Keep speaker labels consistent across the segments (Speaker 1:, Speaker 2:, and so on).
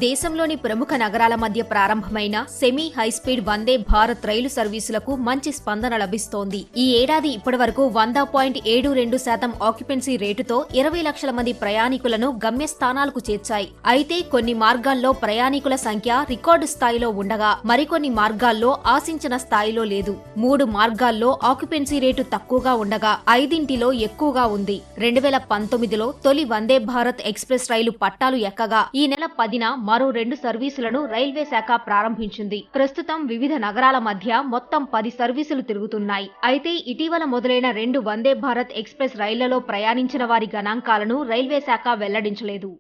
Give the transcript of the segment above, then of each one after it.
Speaker 1: దేశంలోని ప్రముఖ నగరాల మధ్య ప్రారంభమైన సెమీ హైస్పీడ్ వందే భారత్ రైలు సర్వీసులకు మంచి స్పందన లభిస్తోంది. ఈ ఏడాది ఇప్పటివరకు 100.72% ఆక్యుపెన్సీ రేటుతో 20 లక్షల మంది ప్రయాణికులను గమ్యస్థానాలకు చేర్చాయి. అయితే కొన్ని మార్గాల్లో ప్రయాణికుల సంఖ్య రికార్డు స్థాయిలో ఉండగా మరికొన్ని మార్గాల్లో ఆశించిన స్థాయిలో లేదు. 3 మార్గాల్లో ఆక్యుపెన్సీ రేటు తక్కువగా ఉండగా 5 ఎక్కువగా ఉంది. 2019లో తొలి వందే భారత్ ఎక్స్ప్రెస్ రైలు పట్టాలు ఎక్కగా ఈ నెల 10న మరో 2 సర్వీసులను రైల్వే శాఖ ప్రారంభించింది. ప్రస్తుతం వివిధ నగరాల మధ్య మొత్తం 10 సర్వీసులు తిరుగుతున్నాయి. అయితే ఇటీవల మొదలైన 2 వందే భారత్ ఎక్స్ప్రెస్ రైళ్లలో ప్రయాణించిన వారి గణాంకాలను రైల్వే శాఖ వెల్లడించలేదు.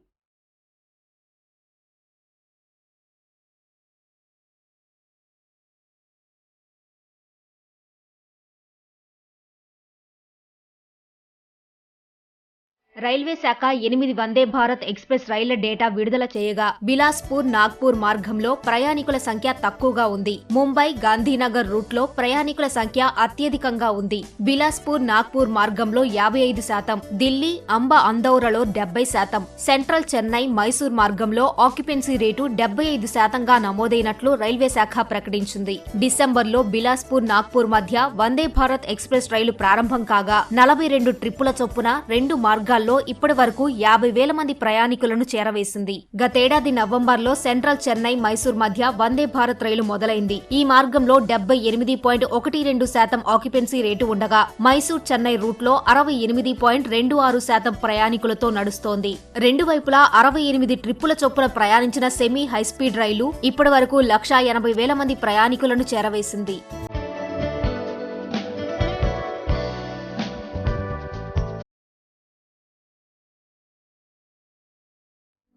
Speaker 1: రైల్వే శాఖ 8 వందే భారత్ ఎక్స్ప్రెస్ రైళ్ల డేటా విడుదల చేయగా బిలాస్పూర్ నాగ్పూర్ మార్గంలో ప్రయాణికుల సంఖ్య తక్కువగా ఉంది. ముంబై గాంధీనగర్ రూట్లో ప్రయాణికుల సంఖ్య అత్యధికంగా ఉంది. బిలాస్పూర్ నాగ్పూర్ మార్గంలో 55%, ఢిల్లీ అంబ అందౌరలో 70%, సెంట్రల్ చెన్నై మైసూర్ మార్గంలో ఆక్యుపెన్సీ రేటు 75%గా నమోదైనట్లు రైల్వే శాఖ ప్రకటించింది. డిసెంబర్లో బిలాస్పూర్ నాగ్పూర్ మధ్య వందే భారత్ ఎక్స్ప్రెస్ రైలు ప్రారంభం కాగా 42 ట్రిప్పుల చొప్పున 2 మార్గాల్లో ఇప్పటి వరకు 50,000 మంది ప్రయాణికులను చేరవేసింది. గతేడాది నవంబర్లో సెంట్రల్ చెన్నై మైసూర్ మధ్య వందే భారత్ రైలు మొదలైంది. ఈ మార్గంలో 78.12% ఆక్యుపెన్సీ రేటు ఉండగా మైసూర్ చెన్నై రూట్లో 68.26% ప్రయాణికులతో నడుస్తోంది. రెండు వైపులా 68 ట్రిప్పుల చొప్పున ప్రయాణించిన సెమీ హైస్పీడ్ రైలు ఇప్పటి వరకు 1,80,000 మంది ప్రయాణికులను చేరవేసింది.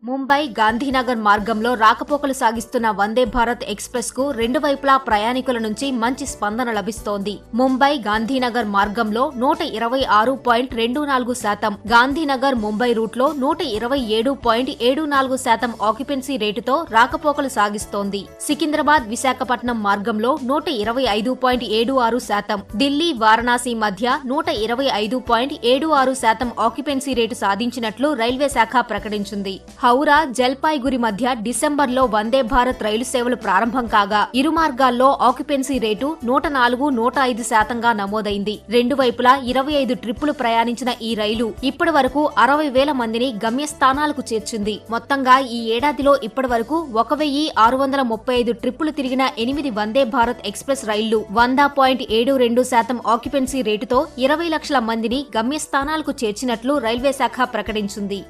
Speaker 1: ముంబై గాంధీనగర్ మార్గంలో రాకపోకలు సాగిస్తున్న వందే భారత్ ఎక్స్ప్రెస్ కు 2 వైపులా ప్రయాణికుల నుంచి మంచి స్పందన లభిస్తోంది. ముంబై గాంధీనగర్ మార్గంలో 124.24%, గాంధీనగర్ ముంబై రూట్లో 127.74% ఆక్యుపెన్సీ రేటుతో రాకపోకలు సాగిస్తోంది. సికింద్రాబాద్ విశాఖపట్నం మార్గంలో 125.76%, ఢిల్లీ వారణాసి మధ్య 125.76% ఆక్యుపెన్సీ రేటు సాధించినట్లు రైల్వే శాఖ ప్రకటించింది. హౌరా జల్పాయ్గురి మధ్య డిసెంబర్లో వందే భారత్ రైలు సేవలు ప్రారంభం కాగా ఇరు మార్గాల్లో ఆక్యుపెన్సీ రేటు 104.105%గా నమోదైంది. రెండు వైపులా 25 ట్రిప్పులు ప్రయాణించిన ఈ రైలు ఇప్పటి వరకు 60,000 మందిని గమ్యస్థానాలకు చేర్చింది. మొత్తంగా ఈ ఏడాదిలో ఇప్పటి వరకు 1,635 ట్రిప్పులు తిరిగిన 8 వందే భారత్ ఎక్స్ప్రెస్ రైళ్లు 100.72% ఆక్యుపెన్సీ రేటుతో 20 లక్షల మందిని గమ్యస్థానాలకు చేర్చినట్లు రైల్వే శాఖ ప్రకటించింది.